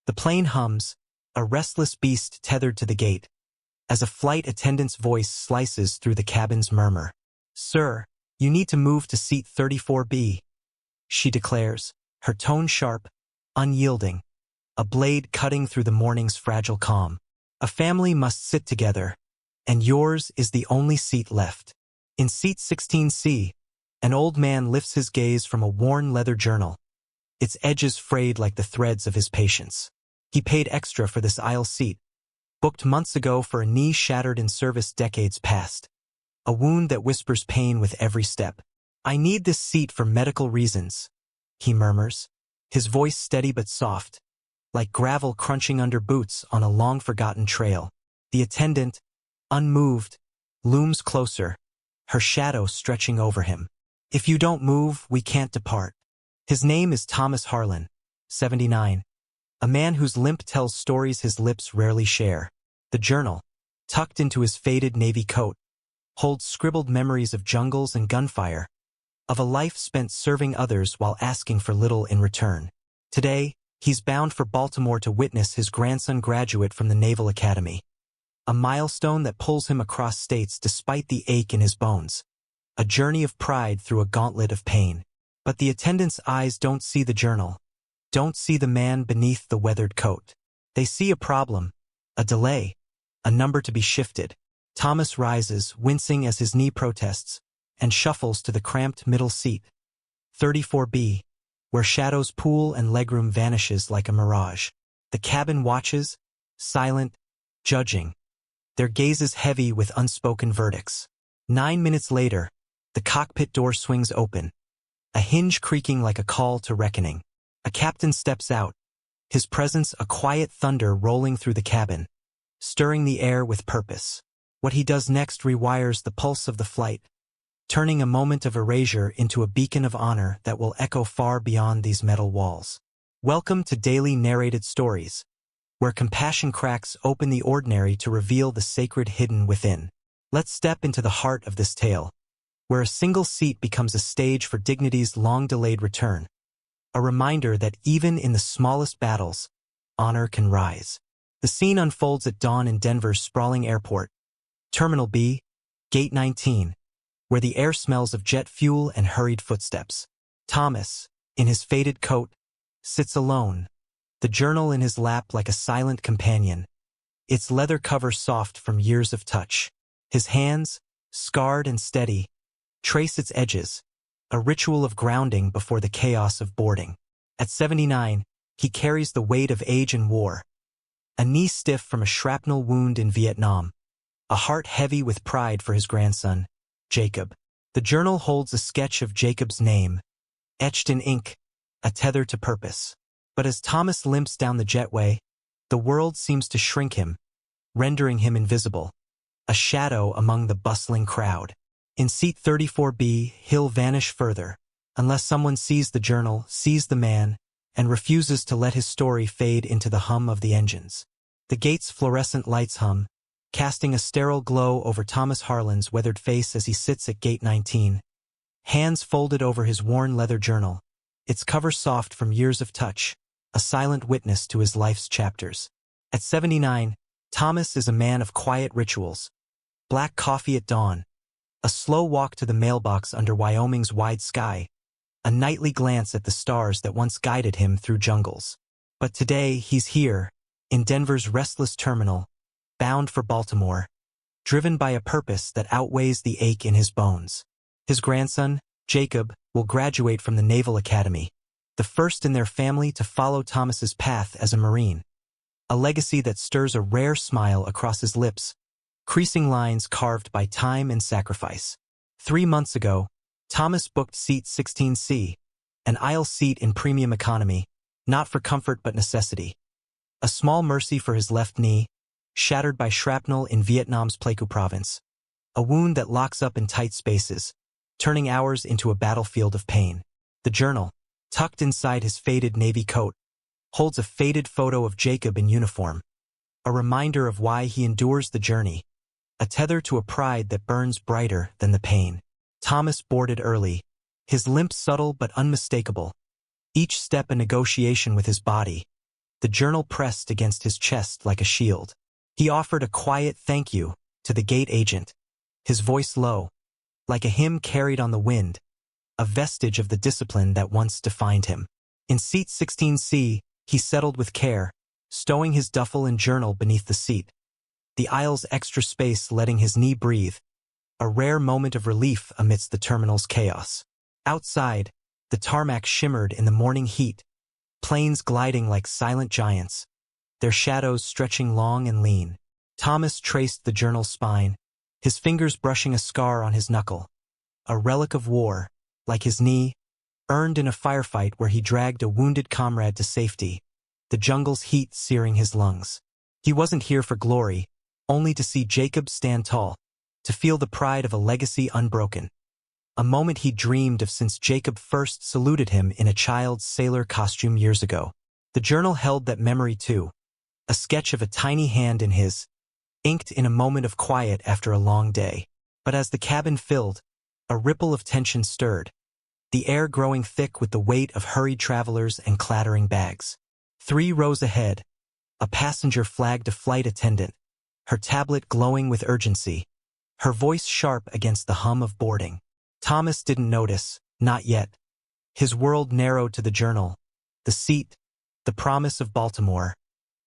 The plane hums, a restless beast tethered to the gate, as a flight attendant's voice slices through the cabin's murmur. "Sir, you need to move to seat 34B, she declares, her tone sharp, unyielding, a blade cutting through the morning's fragile calm. "A family must sit together, and yours is the only seat left." In seat 16C, an old man lifts his gaze from a worn leather journal, its edges frayed like the threads of his patience. He paid extra for this aisle seat, booked months ago for a knee shattered in service decades past, a wound that whispers pain with every step. "I need this seat for medical reasons," he murmurs, his voice steady but soft, like gravel crunching under boots on a long-forgotten trail. The attendant, unmoved, looms closer, her shadow stretching over him. "If you don't move, we can't depart." His name is Thomas Harlan, 79, a man whose limp tells stories his lips rarely share. The journal, tucked into his faded navy coat, holds scribbled memories of jungles and gunfire, of a life spent serving others while asking for little in return. Today, he's bound for Baltimore to witness his grandson graduate from the Naval Academy, a milestone that pulls him across states despite the ache in his bones, a journey of pride through a gauntlet of pain. But the attendant's eyes don't see the journal, don't see the man beneath the weathered coat. They see a problem, a delay, a number to be shifted. Thomas rises, wincing as his knee protests, and shuffles to the cramped middle seat, 34B, where shadows pool and legroom vanishes like a mirage. The cabin watches, silent, judging, their gazes heavy with unspoken verdicts. 9 minutes later, the cockpit door swings open, a hinge creaking like a call to reckoning. A captain steps out, his presence a quiet thunder rolling through the cabin, stirring the air with purpose. What he does next rewires the pulse of the flight, turning a moment of erasure into a beacon of honor that will echo far beyond these metal walls. Welcome to Daily Narrated Stories, where compassion cracks open the ordinary to reveal the sacred hidden within. Let's step into the heart of this tale, where a single seat becomes a stage for dignity's long-delayed return, a reminder that even in the smallest battles, honor can rise. The scene unfolds at dawn in Denver's sprawling airport, Terminal B, Gate 19, where the air smells of jet fuel and hurried footsteps. Thomas, in his faded coat, sits alone, the journal in his lap like a silent companion, its leather cover soft from years of touch. His hands, scarred and steady, trace its edges, a ritual of grounding before the chaos of boarding. At 79, he carries the weight of age and war, a knee stiff from a shrapnel wound in Vietnam, a heart heavy with pride for his grandson, Jacob. The journal holds a sketch of Jacob's name, etched in ink, a tether to purpose. But as Thomas limps down the jetway, the world seems to shrink him, rendering him invisible, a shadow among the bustling crowd. In seat 34B, he'll vanish further, unless someone sees the journal, sees the man, and refuses to let his story fade into the hum of the engines. The gate's fluorescent lights hum, casting a sterile glow over Thomas Harlan's weathered face as he sits at Gate 19, hands folded over his worn leather journal, its cover soft from years of touch, a silent witness to his life's chapters. At 79, Thomas is a man of quiet rituals. Black coffee at dawn, a slow walk to the mailbox under Wyoming's wide sky, a nightly glance at the stars that once guided him through jungles. But today he's here, in Denver's restless terminal, bound for Baltimore, driven by a purpose that outweighs the ache in his bones. His grandson, Jacob, will graduate from the Naval Academy, the first in their family to follow Thomas's path as a Marine, a legacy that stirs a rare smile across his lips, creasing lines carved by time and sacrifice. 3 months ago, Thomas booked seat 16C, an aisle seat in premium economy, not for comfort but necessity. A small mercy for his left knee, shattered by shrapnel in Vietnam's Pleiku province, a wound that locks up in tight spaces, turning hours into a battlefield of pain. The journal, tucked inside his faded navy coat, holds a faded photo of Jacob in uniform, a reminder of why he endures the journey, a tether to a pride that burns brighter than the pain. Thomas boarded early, his limp subtle but unmistakable, each step a negotiation with his body, the journal pressed against his chest like a shield. He offered a quiet thank you to the gate agent, his voice low, like a hymn carried on the wind, a vestige of the discipline that once defined him. In seat 16C, he settled with care, stowing his duffel and journal beneath the seat, the aisle's extra space letting his knee breathe, a rare moment of relief amidst the terminal's chaos. Outside, the tarmac shimmered in the morning heat, planes gliding like silent giants, their shadows stretching long and lean. Thomas traced the journal's spine, his fingers brushing a scar on his knuckle, a relic of war, like his knee, earned in a firefight where he dragged a wounded comrade to safety, the jungle's heat searing his lungs. He wasn't here for glory, only to see Jacob stand tall, to feel the pride of a legacy unbroken. A moment he dreamed of since Jacob first saluted him in a child's sailor costume years ago. The journal held that memory too, a sketch of a tiny hand in his, inked in a moment of quiet after a long day. But as the cabin filled, a ripple of tension stirred, the air growing thick with the weight of hurried travelers and clattering bags. 3 rows ahead, a passenger flagged a flight attendant, her tablet glowing with urgency, her voice sharp against the hum of boarding. Thomas didn't notice, not yet. His world narrowed to the journal, the seat, the promise of Baltimore,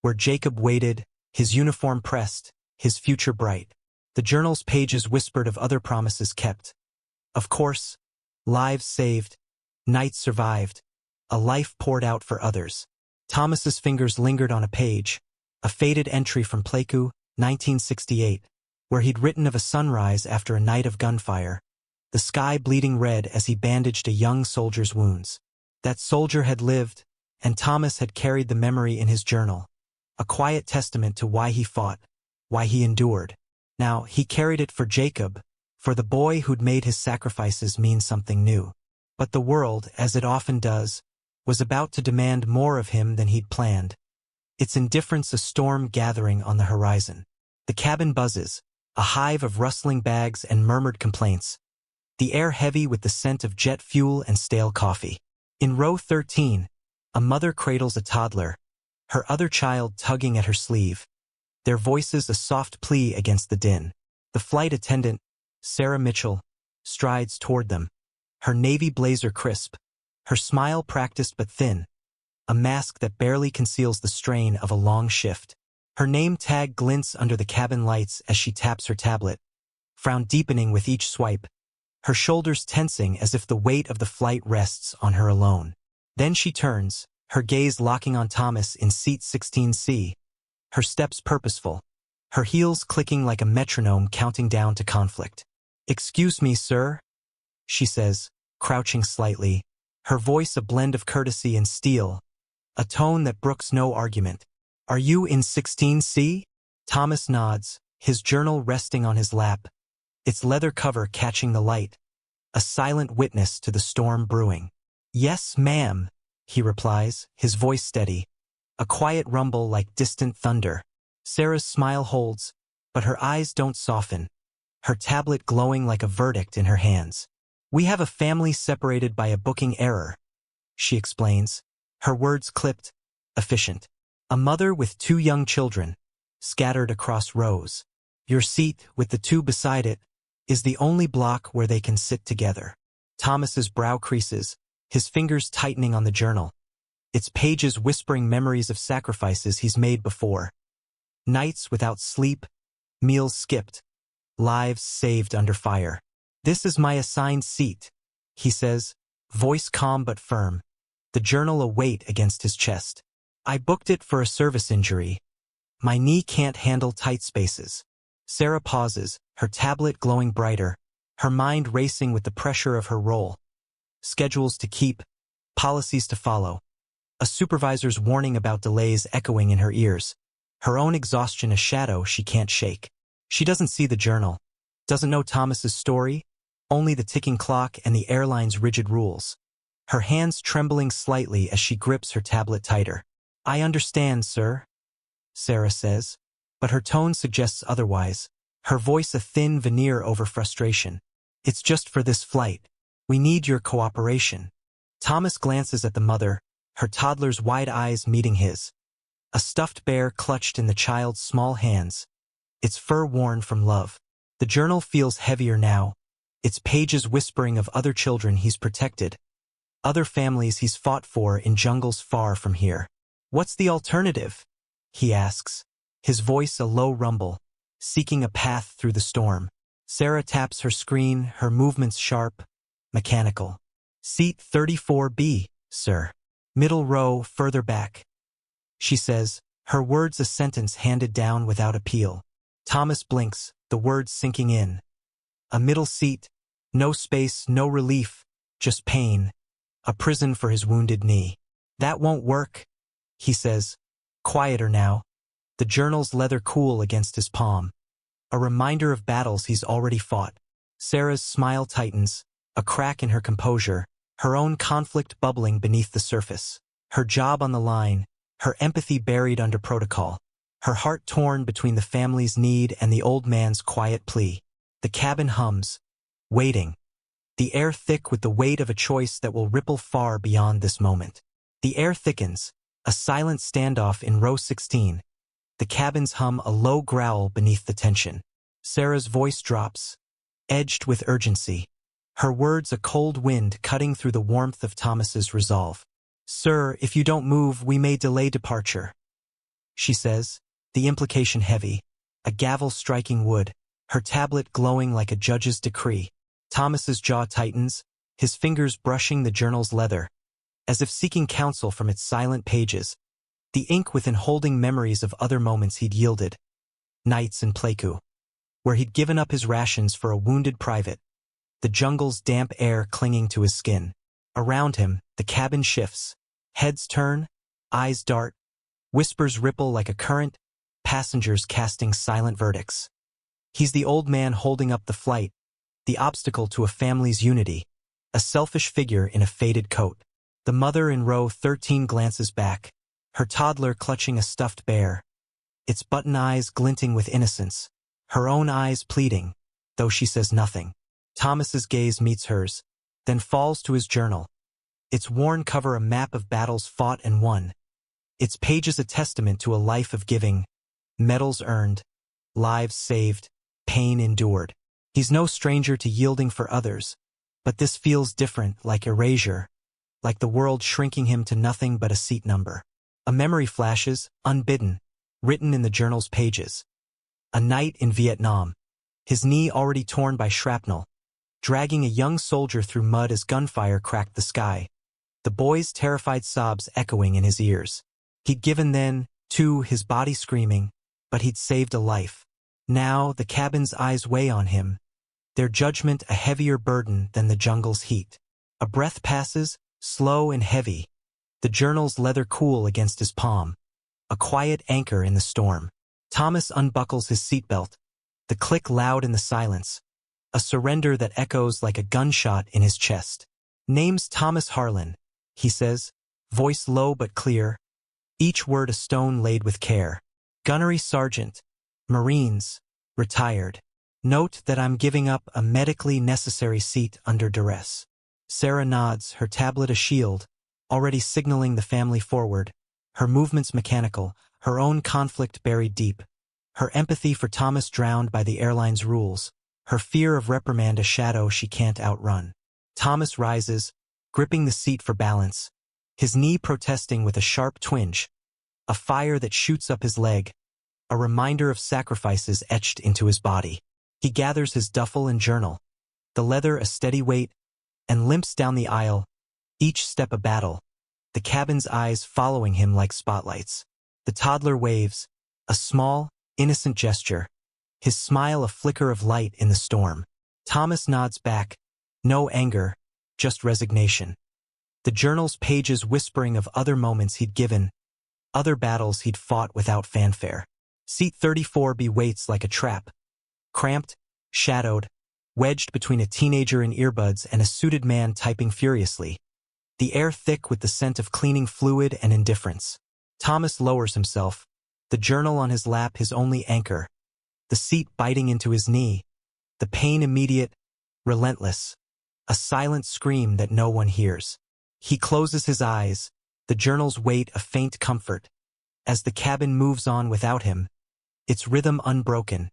where Jacob waited, his uniform pressed, his future bright. The journal's pages whispered of other promises kept. Of course, lives saved, nights survived, a life poured out for others. Thomas's fingers lingered on a page, a faded entry from Pleiku, 1968, where he'd written of a sunrise after a night of gunfire, the sky bleeding red as he bandaged a young soldier's wounds. That soldier had lived, and Thomas had carried the memory in his journal, a quiet testament to why he fought, why he endured. Now, he carried it for Jacob, for the boy who'd made his sacrifices mean something new. But the world, as it often does, was about to demand more of him than he'd planned. Its indifference a storm gathering on the horizon. The cabin buzzes, a hive of rustling bags and murmured complaints, the air heavy with the scent of jet fuel and stale coffee. In row 13, a mother cradles a toddler, her other child tugging at her sleeve, their voices a soft plea against the din. The flight attendant, Sarah Mitchell, strides toward them, her navy blazer crisp, her smile practiced but thin, a mask that barely conceals the strain of a long shift. Her name tag glints under the cabin lights as she taps her tablet, frown deepening with each swipe, her shoulders tensing as if the weight of the flight rests on her alone. Then she turns, her gaze locking on Thomas in seat 16C, her steps purposeful, her heels clicking like a metronome counting down to conflict. "Excuse me, sir," she says, crouching slightly, her voice a blend of courtesy and steel, a tone that brooks no argument. "Are you in 16C? Thomas nods, his journal resting on his lap, its leather cover catching the light, a silent witness to the storm brewing. "Yes, ma'am," he replies, his voice steady, a quiet rumble like distant thunder. Sarah's smile holds, but her eyes don't soften, her tablet glowing like a verdict in her hands. "We have a family separated by a booking error," she explains, her words clipped, efficient. "A mother with 2 young children, scattered across rows. Your seat, with the 2 beside it, is the only block where they can sit together." Thomas's brow creases, his fingers tightening on the journal, its pages whispering memories of sacrifices he's made before. Nights without sleep, meals skipped, lives saved under fire. "This is my assigned seat," he says, voice calm but firm, the journal a weight against his chest. "I booked it for a service injury. My knee can't handle tight spaces." Sarah pauses, her tablet glowing brighter, her mind racing with the pressure of her role. Schedules to keep, policies to follow. A supervisor's warning about delays echoing in her ears, her own exhaustion a shadow she can't shake. She doesn't see the journal, doesn't know Thomas's story, only the ticking clock and the airline's rigid rules. Her hands trembling slightly as she grips her tablet tighter. "I understand, sir," Sarah says, but her tone suggests otherwise, her voice a thin veneer over frustration. "It's just for this flight. We need your cooperation." Thomas glances at the mother, her toddler's wide eyes meeting his, A stuffed bear clutched in the child's small hands, its fur worn from love. The journal feels heavier now, its pages whispering of other children he's protected, other families he's fought for in jungles far from here. What's the alternative? He asks, his voice a low rumble, seeking a path through the storm. Sarah taps her screen, her movements sharp, mechanical. Seat 34B, sir. Middle row, further back. She says, her words a sentence handed down without appeal. Thomas blinks, the words sinking in. A middle seat, no space, no relief, just pain. A prison for his wounded knee. That won't work, he says, quieter now, the journal's leather cool against his palm. A reminder of battles he's already fought. Sarah's smile tightens, a crack in her composure, her own conflict bubbling beneath the surface. Her job on the line, her empathy buried under protocol. Her heart torn between the family's need and the old man's quiet plea. The cabin hums, waiting. The air thick with the weight of a choice that will ripple far beyond this moment. The air thickens, a silent standoff in row 16. The cabins hum a low growl beneath the tension. Sarah's voice drops, edged with urgency. Her words a cold wind cutting through the warmth of Thomas's resolve. Sir, if you don't move, we may delay departure. She says, the implication heavy, a gavel striking wood, her tablet glowing like a judge's decree. Thomas's jaw tightens, his fingers brushing the journal's leather, as if seeking counsel from its silent pages, the ink within holding memories of other moments he'd yielded. Nights in Pleiku, where he'd given up his rations for a wounded private, the jungle's damp air clinging to his skin. Around him, the cabin shifts, heads turn, eyes dart, whispers ripple like a current, passengers casting silent verdicts. He's the old man holding up the flight, the obstacle to a family's unity, a selfish figure in a faded coat. The mother in row 13 glances back, her toddler clutching a stuffed bear, its button eyes glinting with innocence, her own eyes pleading, though she says nothing. Thomas's gaze meets hers, then falls to his journal. Its worn cover a map of battles fought and won, its pages a testament to a life of giving, medals earned, lives saved, pain endured. He's no stranger to yielding for others, but this feels different, like erasure, like the world shrinking him to nothing but a seat number. A memory flashes, unbidden, written in the journal's pages. A night in Vietnam, his knee already torn by shrapnel, dragging a young soldier through mud as gunfire cracked the sky, the boy's terrified sobs echoing in his ears. He'd given then, too, his body screaming, but he'd saved a life. Now the cabin's eyes weigh on him, their judgment a heavier burden than the jungle's heat. A breath passes, slow and heavy, the journal's leather cool against his palm, a quiet anchor in the storm. Thomas unbuckles his seatbelt, the click loud in the silence, a surrender that echoes like a gunshot in his chest. Name's Thomas Harlan, he says, voice low but clear, each word a stone laid with care. Gunnery sergeant, Marines, retired. Note that I'm giving up a medically necessary seat under duress. Sarah nods, her tablet a shield, already signaling the family forward, her movements mechanical, her own conflict buried deep, her empathy for Thomas drowned by the airline's rules, her fear of reprimand a shadow she can't outrun. Thomas rises, gripping the seat for balance, his knee protesting with a sharp twinge, a fire that shoots up his leg, a reminder of sacrifices etched into his body. He gathers his duffel and journal, the leather a steady weight, and limps down the aisle, each step a battle, the cabin's eyes following him like spotlights. The toddler waves, a small, innocent gesture, his smile a flicker of light in the storm. Thomas nods back, no anger, just resignation. The journal's pages whispering of other moments he'd given, other battles he'd fought without fanfare. Seat 34B waits like a trap, cramped, shadowed, wedged between a teenager in earbuds and a suited man typing furiously, the air thick with the scent of cleaning fluid and indifference. Thomas lowers himself, the journal on his lap his only anchor, the seat biting into his knee, the pain immediate, relentless, a silent scream that no one hears. He closes his eyes, the journal's weight a faint comfort, as the cabin moves on without him, its rhythm unbroken,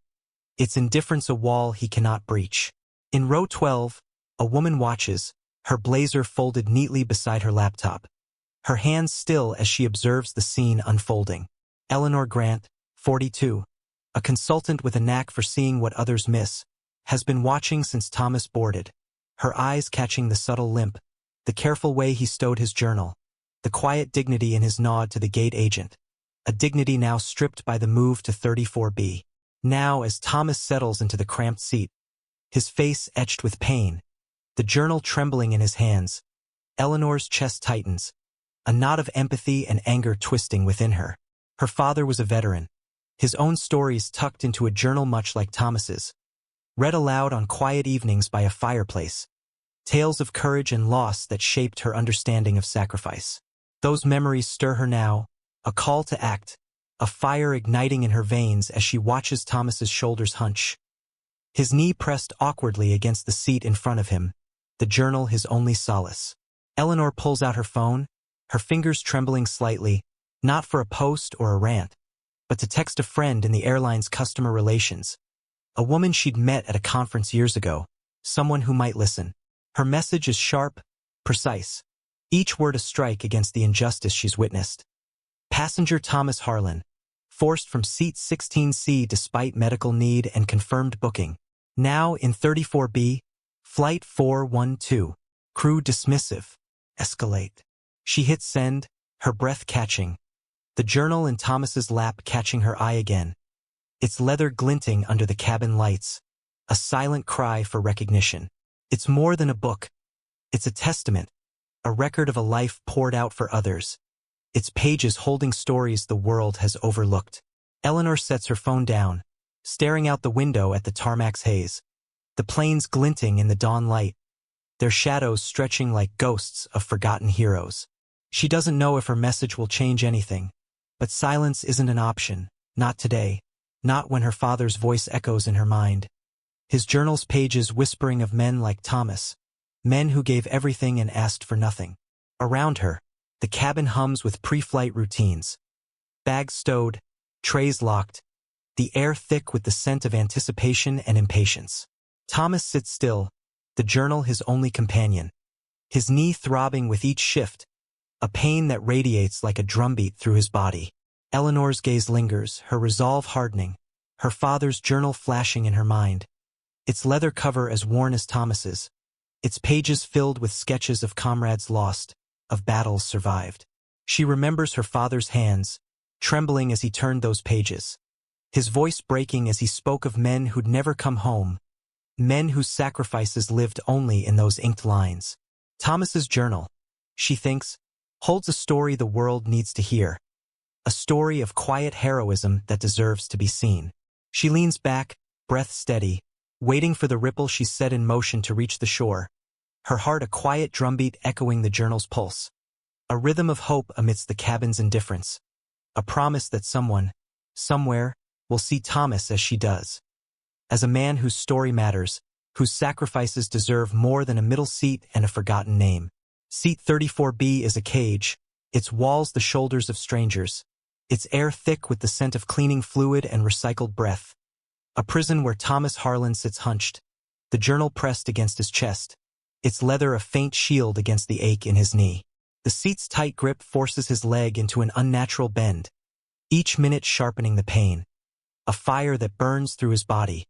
its indifference a wall he cannot breach. In row 12, a woman watches, her blazer folded neatly beside her laptop, her hands still as she observes the scene unfolding. Eleanor Grant, 42, a consultant with a knack for seeing what others miss, has been watching since Thomas boarded, her eyes catching the subtle limp, the careful way he stowed his journal, the quiet dignity in his nod to the gate agent, a dignity now stripped by the move to 34B. Now, as Thomas settles into the cramped seat, his face etched with pain, the journal trembling in his hands, Eleanor's chest tightens, a knot of empathy and anger twisting within her. Her father was a veteran, his own stories tucked into a journal much like Thomas's, read aloud on quiet evenings by a fireplace, tales of courage and loss that shaped her understanding of sacrifice. Those memories stir her now, a call to act, a fire igniting in her veins as she watches Thomas's shoulders hunch, his knee pressed awkwardly against the seat in front of him, the journal his only solace. Eleanor pulls out her phone, her fingers trembling slightly, not for a post or a rant, but to text a friend in the airline's customer relations, a woman she'd met at a conference years ago, someone who might listen. Her message is sharp, precise, each word a strike against the injustice she's witnessed. Passenger Thomas Harlan, forced from seat 16C despite medical need and confirmed booking. Now in 34B, Flight 412, crew dismissive, escalate. She hits send, her breath catching, the journal in Thomas's lap catching her eye again, its leather glinting under the cabin lights, a silent cry for recognition. It's more than a book. It's a testament, a record of a life poured out for others, its pages holding stories the world has overlooked. Eleanor sets her phone down, staring out the window at the tarmac's haze, the planes glinting in the dawn light, their shadows stretching like ghosts of forgotten heroes. She doesn't know if her message will change anything, but silence isn't an option, not today, not when her father's voice echoes in her mind. His journal's pages whispering of men like Thomas, men who gave everything and asked for nothing. Around her, the cabin hums with pre-flight routines. Bags stowed, trays locked, the air thick with the scent of anticipation and impatience. Thomas sits still, the journal his only companion, his knee throbbing with each shift, a pain that radiates like a drumbeat through his body. Eleanor's gaze lingers, her resolve hardening, her father's journal flashing in her mind, its leather cover as worn as Thomas's, its pages filled with sketches of comrades lost, of battles survived. She remembers her father's hands, trembling as he turned those pages, his voice breaking as he spoke of men who'd never come home, men whose sacrifices lived only in those inked lines. Thomas's journal, she thinks, holds a story the world needs to hear, a story of quiet heroism that deserves to be seen. She leans back, breath steady, waiting for the ripple she set in motion to reach the shore, her heart a quiet drumbeat echoing the journal's pulse, a rhythm of hope amidst the cabin's indifference, a promise that someone, somewhere, will see Thomas as she does, as a man whose story matters, whose sacrifices deserve more than a middle seat and a forgotten name. Seat 34B is a cage, its walls the shoulders of strangers, its air thick with the scent of cleaning fluid and recycled breath. A prison where Thomas Harlan sits hunched, the journal pressed against his chest, its leather a faint shield against the ache in his knee. The seat's tight grip forces his leg into an unnatural bend, each minute sharpening the pain. A fire that burns through his body,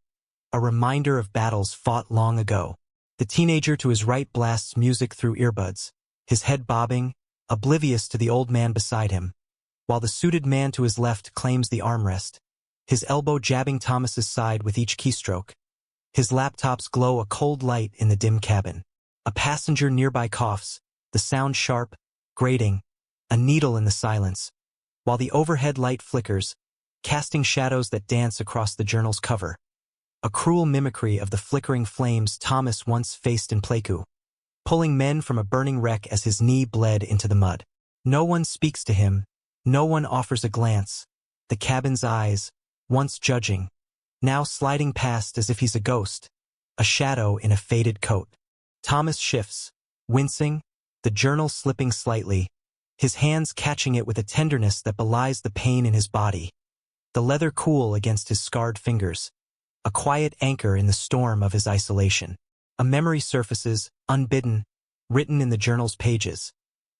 a reminder of battles fought long ago. The teenager to his right blasts music through earbuds, his head bobbing, oblivious to the old man beside him, while the suited man to his left claims the armrest, his elbow jabbing Thomas's side with each keystroke. His laptops glow a cold light in the dim cabin. A passenger nearby coughs, the sound sharp, grating, a needle in the silence, while the overhead light flickers, casting shadows that dance across the journal's cover. A cruel mimicry of the flickering flames Thomas once faced in Pleiku, pulling men from a burning wreck as his knee bled into the mud. No one speaks to him, no one offers a glance. The cabin's eyes, once judging, now sliding past as if he's a ghost, a shadow in a faded coat. Thomas shifts, wincing, the journal slipping slightly, his hands catching it with a tenderness that belies the pain in his body, the leather cool against his scarred fingers, a quiet anchor in the storm of his isolation. A memory surfaces, unbidden, written in the journal's pages.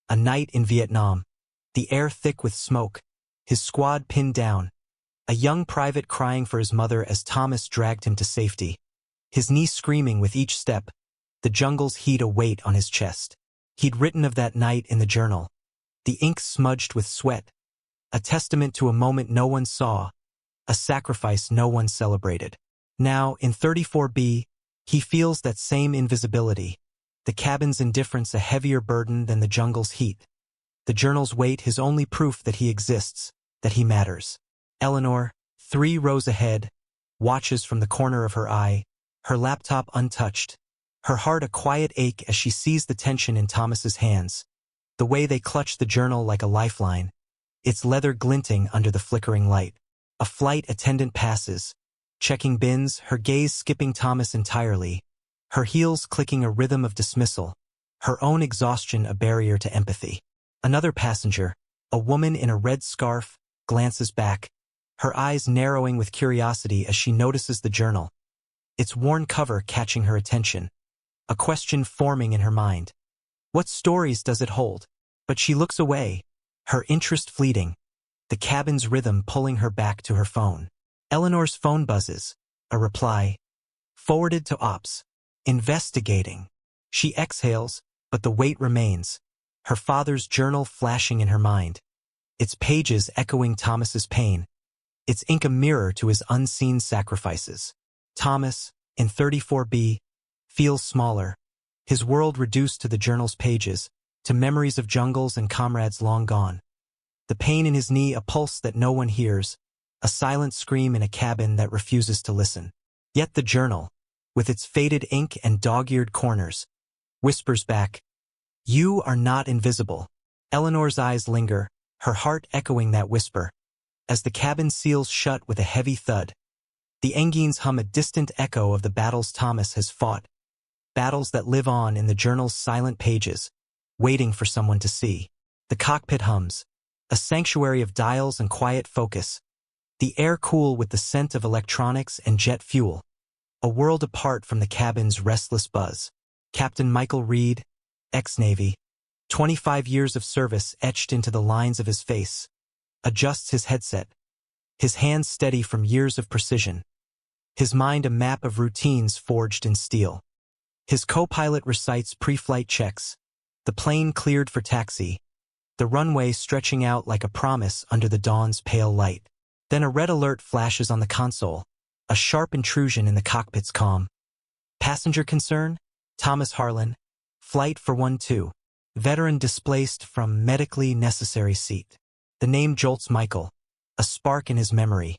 A night in Vietnam, the air thick with smoke, his squad pinned down, a young private crying for his mother as Thomas dragged him to safety, his knee screaming with each step, the jungle's heat a weight on his chest. He'd written of that night in the journal, the ink smudged with sweat, a testament to a moment no one saw, a sacrifice no one celebrated. Now, in 34B, he feels that same invisibility, the cabin's indifference a heavier burden than the jungle's heat, the journal's weight his only proof that he exists, that he matters. Eleanor, 3 rows ahead, watches from the corner of her eye, her laptop untouched, her heart a quiet ache as she sees the tension in Thomas's hands, the way they clutch the journal like a lifeline, its leather glinting under the flickering light. A flight attendant passes, checking bins, her gaze skipping Thomas entirely, her heels clicking a rhythm of dismissal, her own exhaustion a barrier to empathy. Another passenger, a woman in a red scarf, glances back, her eyes narrowing with curiosity as she notices the journal, its worn cover catching her attention, a question forming in her mind. What stories does it hold? But she looks away, her interest fleeting, the cabin's rhythm pulling her back to her phone. Eleanor's phone buzzes, a reply, forwarded to ops, investigating. She exhales, but the weight remains, her father's journal flashing in her mind, its pages echoing Thomas's pain, its ink a mirror to his unseen sacrifices. Thomas, in 34B, feels smaller, his world reduced to the journal's pages, to memories of jungles and comrades long gone. The pain in his knee a pulse that no one hears, a silent scream in a cabin that refuses to listen. Yet the journal, with its faded ink and dog-eared corners, whispers back, "You are not invisible." Eleanor's eyes linger, her heart echoing that whisper. As the cabin seals shut with a heavy thud, the engines hum a distant echo of the battles Thomas has fought, battles that live on in the journal's silent pages, waiting for someone to see. The cockpit hums, a sanctuary of dials and quiet focus, the air cool with the scent of electronics and jet fuel, a world apart from the cabin's restless buzz. Captain Michael Reed, ex-Navy, 25 years of service etched into the lines of his face, adjusts his headset, his hands steady from years of precision, his mind a map of routines forged in steel. His co-pilot recites pre-flight checks, the plane cleared for taxi, the runway stretching out like a promise under the dawn's pale light. Then a red alert flashes on the console, a sharp intrusion in the cockpit's calm. Passenger concern? Thomas Harlan. Flight for 1-2. Veteran displaced from medically necessary seat. The name jolts Michael, a spark in his memory.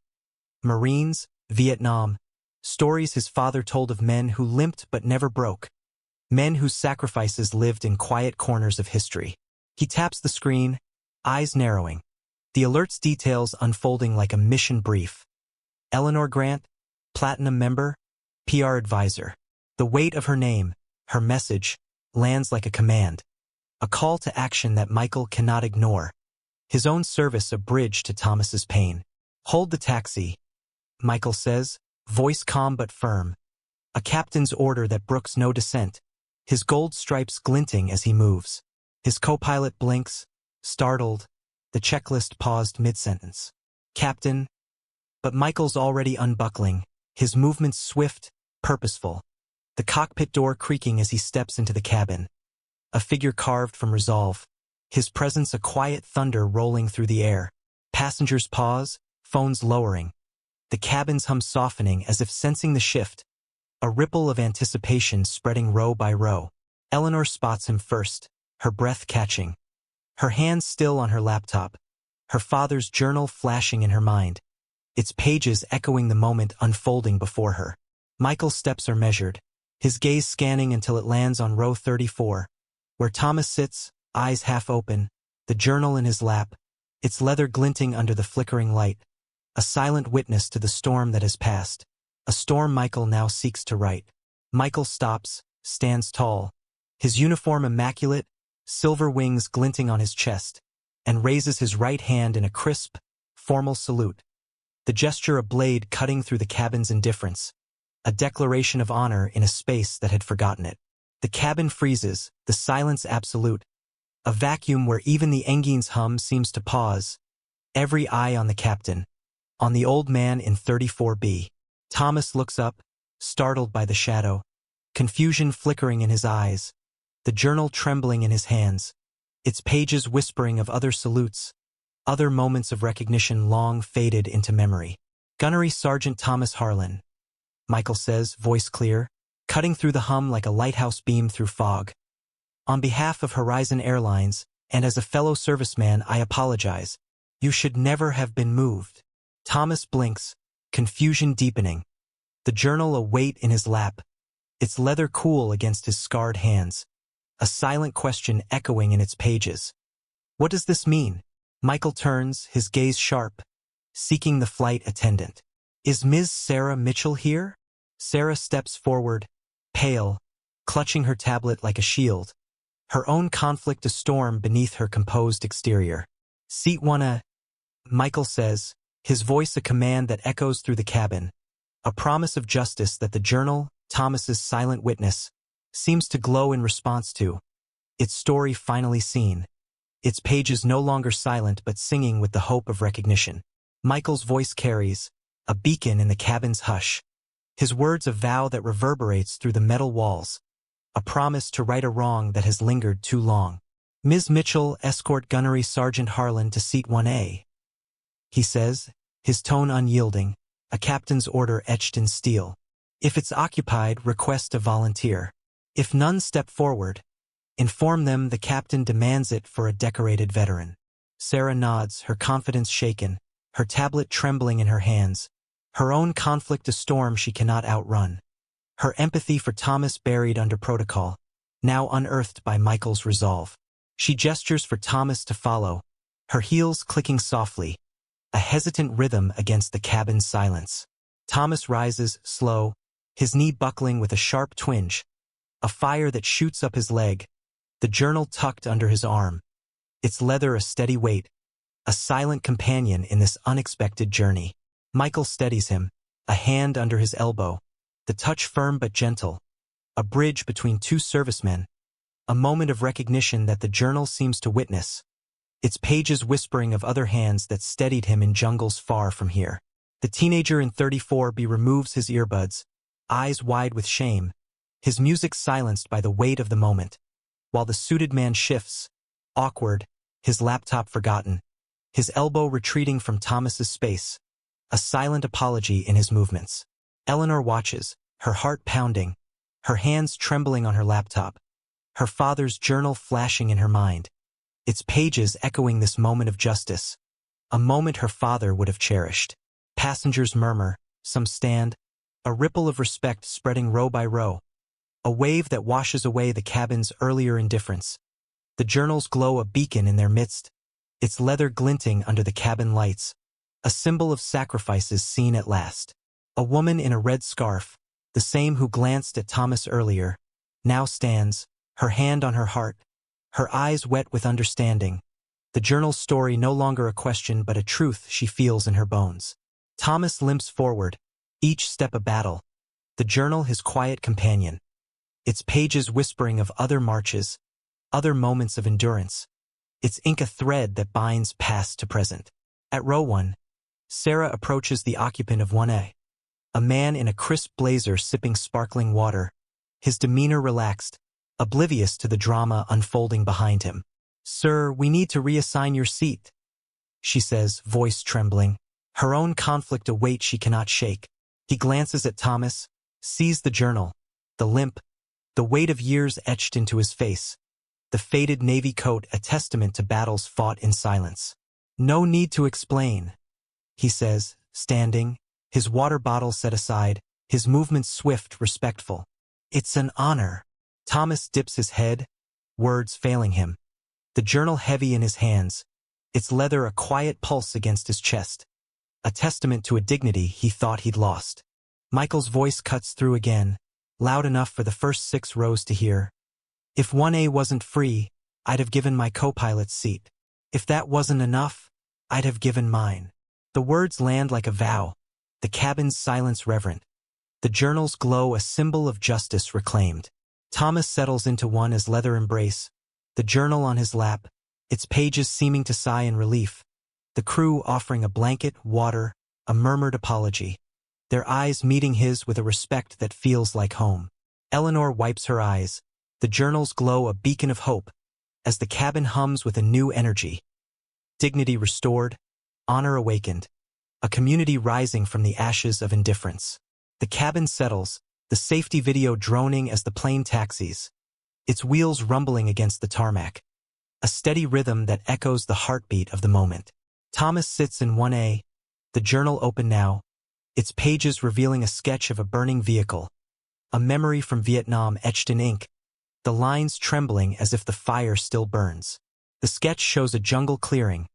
Marines, Vietnam. Stories his father told of men who limped but never broke. Men whose sacrifices lived in quiet corners of history. He taps the screen, eyes narrowing, the alert's details unfolding like a mission brief. Eleanor Grant, Platinum member, PR advisor. The weight of her name, her message, lands like a command. A call to action that Michael cannot ignore. His own service a bridge to Thomas's pain. Hold the taxi, Michael says, voice calm but firm. A captain's order that brooks no dissent, his gold stripes glinting as he moves. His co-pilot blinks, startled, the checklist paused mid-sentence. Captain. But Michael's already unbuckling, his movements swift, purposeful. The cockpit door creaking as he steps into the cabin. A figure carved from resolve, his presence a quiet thunder rolling through the air. Passengers pause, phones lowering. The cabin's hum softening as if sensing the shift. A ripple of anticipation spreading row by row. Eleanor spots him first, her breath catching. Her hands still on her laptop, her father's journal flashing in her mind, its pages echoing the moment unfolding before her. Michael's steps are measured, his gaze scanning until it lands on row 34, where Thomas sits, eyes half open, the journal in his lap, its leather glinting under the flickering light, a silent witness to the storm that has passed, a storm Michael now seeks to right. Michael stops, stands tall, his uniform immaculate, silver wings glinting on his chest, and raises his right hand in a crisp, formal salute. The gesture a blade cutting through the cabin's indifference, a declaration of honor in a space that had forgotten it. The cabin freezes, the silence absolute, a vacuum where even the engine's hum seems to pause, every eye on the captain, on the old man in 34B. Thomas looks up, startled by the shadow, confusion flickering in his eyes, the journal trembling in his hands, its pages whispering of other salutes, other moments of recognition long faded into memory. Gunnery Sergeant Thomas Harlan, Michael says, voice clear, cutting through the hum like a lighthouse beam through fog. On behalf of Horizon Airlines, and as a fellow serviceman, I apologize. You should never have been moved. Thomas blinks, confusion deepening. The journal a weight in his lap, its leather cool against his scarred hands, a silent question echoing in its pages. What does this mean? Michael turns, his gaze sharp, seeking the flight attendant. Is Ms. Sarah Mitchell here? Sarah steps forward, pale, clutching her tablet like a shield, her own conflict a storm beneath her composed exterior. Seat 1A, Michael says, his voice a command that echoes through the cabin, a promise of justice that the journal, Thomas's silent witness, seems to glow in response to, its story finally seen, its pages no longer silent but singing with the hope of recognition. Michael's voice carries, a beacon in the cabin's hush, his words a vow that reverberates through the metal walls, a promise to right a wrong that has lingered too long. Ms. Mitchell, escort Gunnery Sergeant Harlan to seat 1A. He says, his tone unyielding, a captain's order etched in steel. If it's occupied, request a volunteer. If none step forward, inform them the captain demands it for a decorated veteran. Sarah nods, her confidence shaken, her tablet trembling in her hands, her own conflict a storm she cannot outrun. Her empathy for Thomas buried under protocol, now unearthed by Michael's resolve. She gestures for Thomas to follow, her heels clicking softly, a hesitant rhythm against the cabin's silence. Thomas rises, slow, his knee buckling with a sharp twinge, a fire that shoots up his leg, the journal tucked under his arm, its leather a steady weight, a silent companion in this unexpected journey. Michael steadies him, a hand under his elbow, the touch firm but gentle, a bridge between two servicemen, a moment of recognition that the journal seems to witness, its pages whispering of other hands that steadied him in jungles far from here. The teenager in 34B removes his earbuds, eyes wide with shame, his music silenced by the weight of the moment, while the suited man shifts, awkward, his laptop forgotten, his elbow retreating from Thomas's space, a silent apology in his movements. Eleanor watches, her heart pounding, her hands trembling on her laptop, her father's journal flashing in her mind, its pages echoing this moment of justice, a moment her father would have cherished. Passengers murmur, some stand, a ripple of respect spreading row by row, a wave that washes away the cabin's earlier indifference. The journals glow a beacon in their midst, its leather glinting under the cabin lights, a symbol of sacrifices seen at last. A woman in a red scarf, the same who glanced at Thomas earlier, now stands, her hand on her heart, her eyes wet with understanding, the journal's story no longer a question but a truth she feels in her bones. Thomas limps forward, each step a battle, the journal his quiet companion, its pages whispering of other marches, other moments of endurance, its ink a thread that binds past to present. At row 1, Sarah approaches the occupant of 1A, a man in a crisp blazer sipping sparkling water, his demeanor relaxed, oblivious to the drama unfolding behind him. "Sir, we need to reassign your seat," she says, voice trembling, her own conflict a weight she cannot shake. He glances at Thomas, sees the journal, the limp, the weight of years etched into his face, the faded navy coat a testament to battles fought in silence. "No need to explain," he says, standing, his water bottle set aside, his movements swift, respectful. "It's an honor." Thomas dips his head, words failing him, the journal heavy in his hands, its leather a quiet pulse against his chest, a testament to a dignity he thought he'd lost. Michael's voice cuts through again, loud enough for the first 6 rows to hear. "If 1A wasn't free, I'd have given my co-pilot's seat." If that wasn't enough, I'd have given mine. The words land like a vow, the cabin's silence reverent, the journal's glow a symbol of justice reclaimed. Thomas settles into one as leather embrace, the journal on his lap, its pages seeming to sigh in relief, the crew offering a blanket, water, a murmured apology, their eyes meeting his with a respect that feels like home. Eleanor wipes her eyes, the journal's glow a beacon of hope, as the cabin hums with a new energy. Dignity restored, honor awakened, a community rising from the ashes of indifference. The cabin settles, the safety video droning as the plane taxis, its wheels rumbling against the tarmac. A steady rhythm that echoes the heartbeat of the moment. Thomas sits in 1A, the journal open now, its pages revealing a sketch of a burning vehicle, a memory from Vietnam etched in ink, the lines trembling as if the fire still burns. The sketch shows a jungle clearing,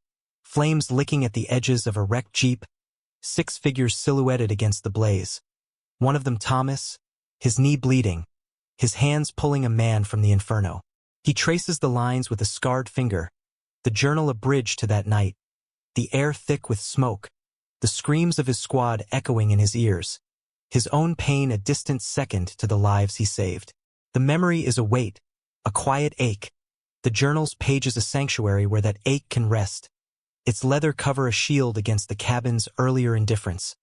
flames licking at the edges of a wrecked jeep, 6 figures silhouetted against the blaze. One of them Thomas, his knee bleeding, his hands pulling a man from the inferno. He traces the lines with a scarred finger, the journal a bridge to that night, the air thick with smoke, the screams of his squad echoing in his ears, his own pain a distant second to the lives he saved. The memory is a weight, a quiet ache, the journal's pages a sanctuary where that ache can rest, its leather cover a shield against the cabin's earlier indifference,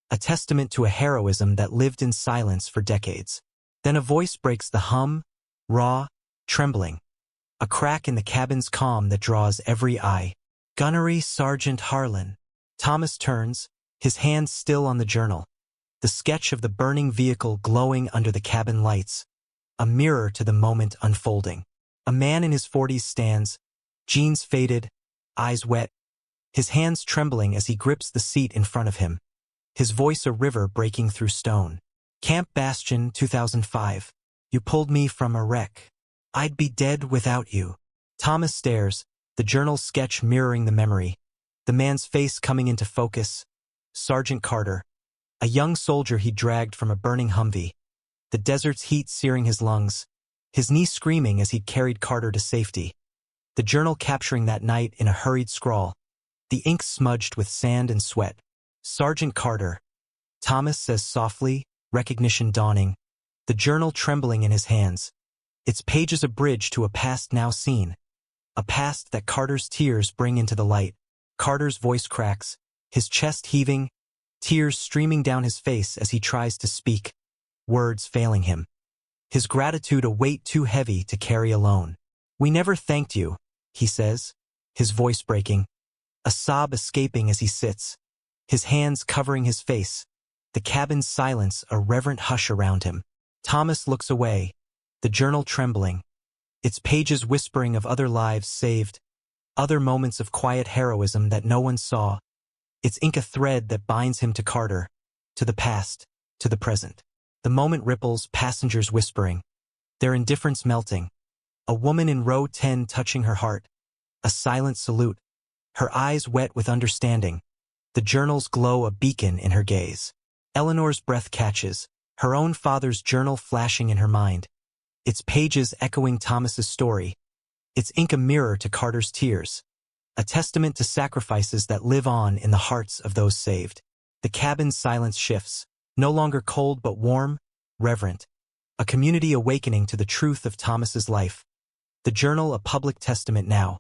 a testament to a heroism that lived in silence for decades. Then a voice breaks the hum, raw, trembling, a crack in the cabin's calm that draws every eye. Gunnery Sergeant Harlan. Thomas turns, his hand still on the journal, the sketch of the burning vehicle glowing under the cabin lights, a mirror to the moment unfolding. A man in his 40s stands, jeans faded, eyes wet, his hands trembling as he grips the seat in front of him, his voice a river breaking through stone. Camp Bastion, 2005. You pulled me from a wreck. I'd be dead without you. Thomas stares, the journal sketch mirroring the memory, the man's face coming into focus. Sergeant Carter, a young soldier he dragged from a burning Humvee, the desert's heat searing his lungs, his knee screaming as he'd carried Carter to safety. The journal capturing that night in a hurried scrawl, the ink smudged with sand and sweat. Sergeant Carter. Thomas says softly, recognition dawning, the journal trembling in his hands, its pages a bridge to a past now seen, a past that Carter's tears bring into the light. Carter's voice cracks, his chest heaving, tears streaming down his face as he tries to speak, words failing him. His gratitude a weight too heavy to carry alone. We never thanked you, he says, his voice breaking, a sob escaping as he sits, his hands covering his face, the cabin's silence a reverent hush around him. Thomas looks away, the journal trembling, its pages whispering of other lives saved, other moments of quiet heroism that no one saw, its ink a thread that binds him to Carter, to the past, to the present. The moment ripples, passengers whispering, their indifference melting, a woman in row 10 touching her heart, a silent salute, her eyes wet with understanding, the journal's glow a beacon in her gaze. Eleanor's breath catches, her own father's journal flashing in her mind, its pages echoing Thomas's story, its ink a mirror to Carter's tears, a testament to sacrifices that live on in the hearts of those saved. The cabin's silence shifts, no longer cold but warm, reverent, a community awakening to the truth of Thomas's life. The journal a public testament now,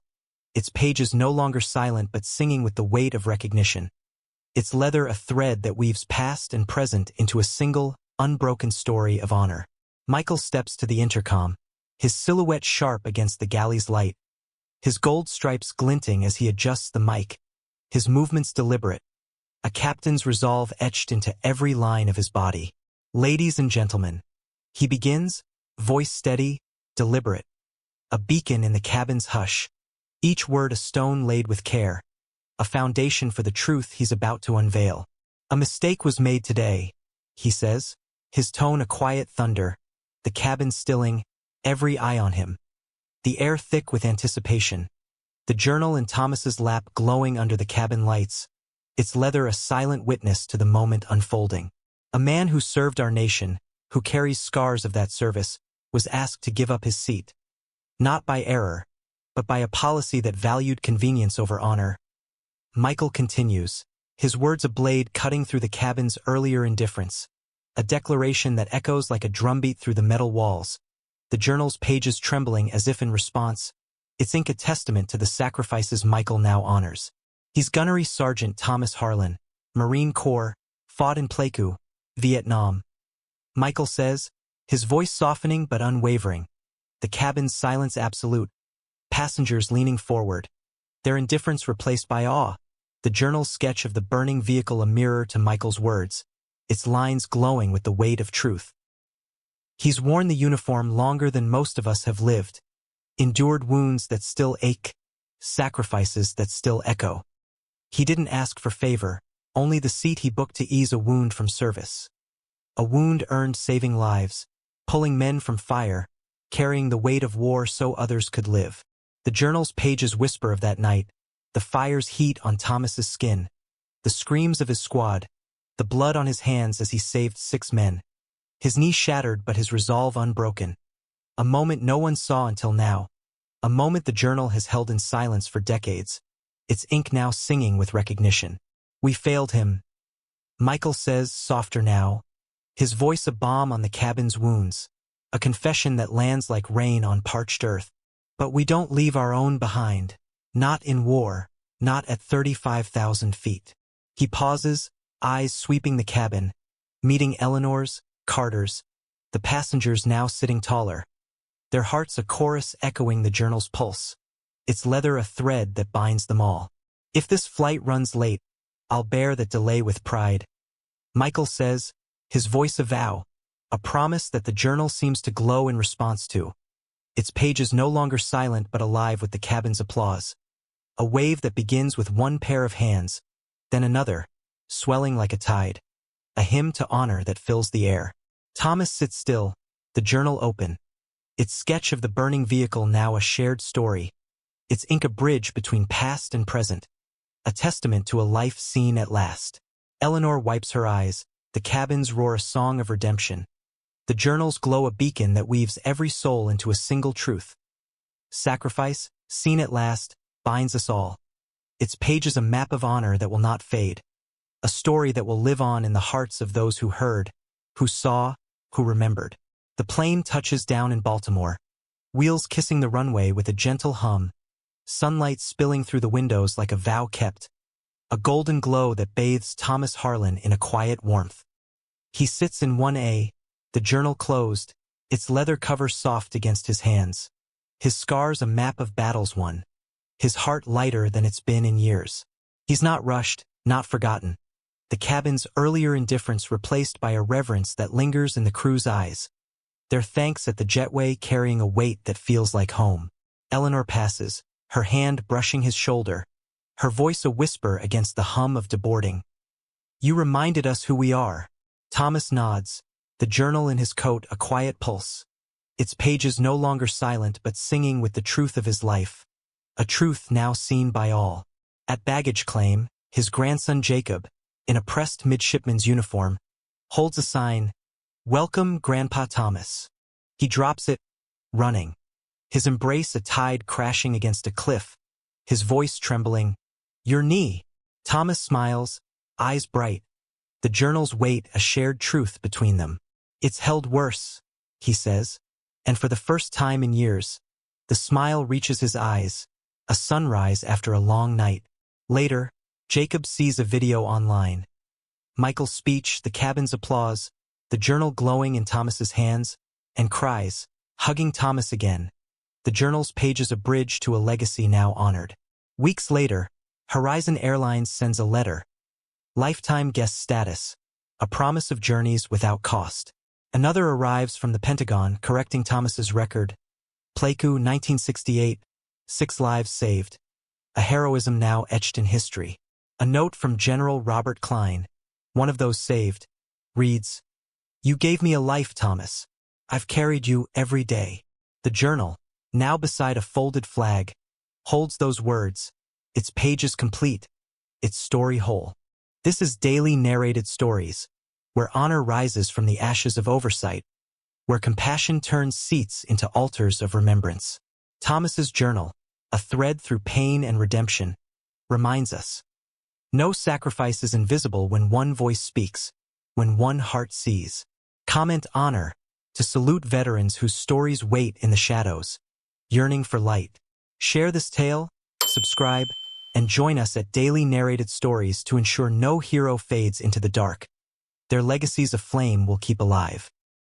its pages no longer silent but singing with the weight of recognition, its leather a thread that weaves past and present into a single, unbroken story of honor. Michael steps to the intercom, his silhouette sharp against the galley's light, his gold stripes glinting as he adjusts the mic, his movements deliberate, a captain's resolve etched into every line of his body. Ladies and gentlemen, he begins, voice steady, deliberate, a beacon in the cabin's hush, each word a stone laid with care, a foundation for the truth he's about to unveil. A mistake was made today, he says, his tone a quiet thunder, the cabin stilling, every eye on him, the air thick with anticipation, the journal in Thomas's lap glowing under the cabin lights, its leather a silent witness to the moment unfolding. A man who served our nation, who carries scars of that service, was asked to give up his seat. Not by error, but by a policy that valued convenience over honor. Michael continues, his words a blade cutting through the cabin's earlier indifference, a declaration that echoes like a drumbeat through the metal walls, the journal's pages trembling as if in response, its ink a testament to the sacrifices Michael now honors. He's Gunnery Sergeant Thomas Harlan, Marine Corps, fought in Pleiku, Vietnam. Michael says, his voice softening but unwavering, the cabin's silence absolute, passengers leaning forward, their indifference replaced by awe, the journal's sketch of the burning vehicle a mirror to Michael's words, its lines glowing with the weight of truth. He's worn the uniform longer than most of us have lived, endured wounds that still ache, sacrifices that still echo. He didn't ask for favor, only the seat he booked to ease a wound from service. A wound earned saving lives, pulling men from fire, carrying the weight of war so others could live. The journal's pages whisper of that night, the fire's heat on Thomas's skin, the screams of his squad, the blood on his hands as he saved 6 men. His knee shattered but his resolve unbroken. A moment no one saw until now. A moment the journal has held in silence for decades, its ink now singing with recognition. We failed him, Michael says, softer now, his voice a balm on the cabin's wounds, a confession that lands like rain on parched earth. But we don't leave our own behind, not in war, not at 35,000 feet. He pauses, eyes sweeping the cabin, meeting Eleanor's, Carter's, the passengers now sitting taller, their hearts a chorus echoing the journal's pulse, its leather a thread that binds them all. If this flight runs late, I'll bear that delay with pride, Michael says, his voice a vow, a promise that the journal seems to glow in response to. Its pages no longer silent but alive with the cabin's applause. A wave that begins with one pair of hands, then another, swelling like a tide. A hymn to honor that fills the air. Thomas sits still, the journal open. Its sketch of the burning vehicle now a shared story. Its ink a bridge between past and present. A testament to a life seen at last. Eleanor wipes her eyes, the cabins roar a song of redemption. The journals glow a beacon that weaves every soul into a single truth. Sacrifice, seen at last, binds us all. Its pages a map of honor that will not fade. A story that will live on in the hearts of those who heard, who saw, who remembered. The plane touches down in Baltimore, wheels kissing the runway with a gentle hum, sunlight spilling through the windows like a vow kept, a golden glow that bathes Thomas Harlan in a quiet warmth. He sits in 1A, the journal closed, its leather cover soft against his hands. His scars a map of battles won, his heart lighter than it's been in years. He's not rushed, not forgotten. The cabin's earlier indifference replaced by a reverence that lingers in the crew's eyes. Their thanks at the jetway carrying a weight that feels like home. Eleanor passes, her hand brushing his shoulder, her voice a whisper against the hum of deboarding. You reminded us who we are. Thomas nods, the journal in his coat a quiet pulse. Its pages no longer silent but singing with the truth of his life. A truth now seen by all. At baggage claim, his grandson Jacob, in a pressed midshipman's uniform, holds a sign, Welcome, Grandpa Thomas. He drops it, running. His embrace a tide crashing against a cliff, his voice trembling, Your knee. Thomas smiles, eyes bright. The journal's weight a shared truth between them. It's held worse, he says, and for the first time in years, the smile reaches his eyes, a sunrise after a long night. Later, Jacob sees a video online. Michael's speech, the cabin's applause, the journal glowing in Thomas's hands, and cries, hugging Thomas again. The journal's pages a bridge to a legacy now honored. Weeks later, Horizon Airlines sends a letter. Lifetime guest status, a promise of journeys without cost. Another arrives from the Pentagon correcting Thomas's record. Pleiku 1968, 6 lives saved. A heroism now etched in history. A note from General Robert Klein, one of those saved, reads, You gave me a life, Thomas. I've carried you every day. The journal, now beside a folded flag, holds those words, its pages complete, its story whole. This is daily narrated stories, where honor rises from the ashes of oversight, where compassion turns seats into altars of remembrance. Thomas's journal, a thread through pain and redemption, reminds us. No sacrifice is invisible when one voice speaks, when one heart sees. Comment honor to salute veterans whose stories wait in the shadows, yearning for light. Share this tale, subscribe, and join us at Daily Narrated Stories to ensure no hero fades into the dark. Their legacies of flame will keep alive.